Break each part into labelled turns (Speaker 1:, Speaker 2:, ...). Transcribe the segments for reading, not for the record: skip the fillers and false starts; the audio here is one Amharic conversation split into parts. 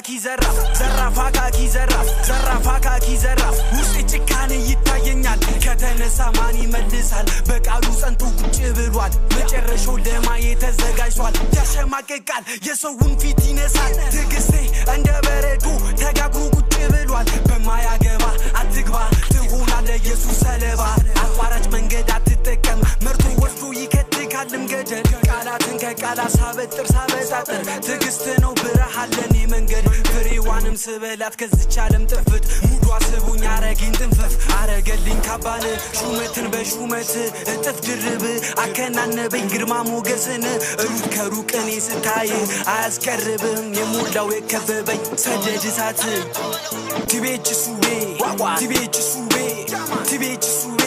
Speaker 1: አካኪ ዘራፍ አካኪ ዘራፍ ውስጥ ጭካኔ ይታየኛል ከተነሳ ማን ይመልሳል በቃሉ ጸንቶ ቁጭ ብሏል መጨረሻው ለማየት ተዘጋጅቷል ያሸማቀቃል የሰውን ፊት ይነሳል ትግስቴ እንደ በረዶ ተጋግሮ ቁጭ ብሏል በማያገባ አትግባ ትሆናለህ ኢየሱስ ሰለባ አቋራጭ መንገድ አትጠቀም መርቶ ወስዶ ይከትካልም ገደል ቃላትን ከቃላት ሳበጥር ሳበጣጥር ትግስት ነው ብርሃን ለኔ መንገድ ፍሬዋንም ስበላት ከዚች ዓለም ጥፍት ሙዷ ስቡኝ አረጊን ጥንፈፍ አረገልኝ ካባን ሹመትን በሹመት እጥፍ ድርብ አከናነበኝ ግርማ ሞገስን ሩቅ ከሩቅ እኔ ስታይ አያስቀርብም የሞላው የከበበኝ ሰደድ እሳት ትቤች ሱቤ ትቤች ሱቤ ትቤች ሱቤ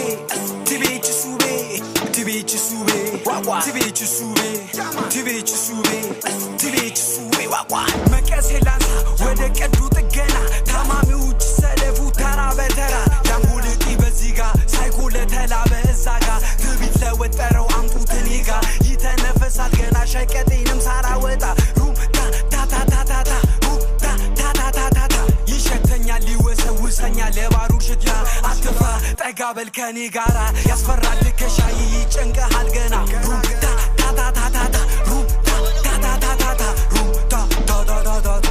Speaker 1: ትቤች ሱቤ ትቤች ሱቤ ትቤች ሱቤ ትቤች ሱቤ ትቤች ሱቤ መቀሴላንሳ ወደ ቀዱ ጥገና ታማሚዎች ሰለፉ ተራ በተራ ያምቡልቂ በዚጋ ሳይኮለ ተላበ እዛጋ ትቢት ለወጠረው አምጡት እኔጋ ይተነፈሳል ገና ሸቀጤንም ሳራወጣ ሩም ታታታታታ ሩም ታታታታታ ይሸተኛል ሊወሰውሰኛል የባሩ ሽታ አትፍራ ጠጋ በል ከኔ ጋራ ያስፈራል ከሻይ ይጨንቀሃል ገና ሩም ታታታታታ ሩም ታታታታታ ሩም ታታታታታ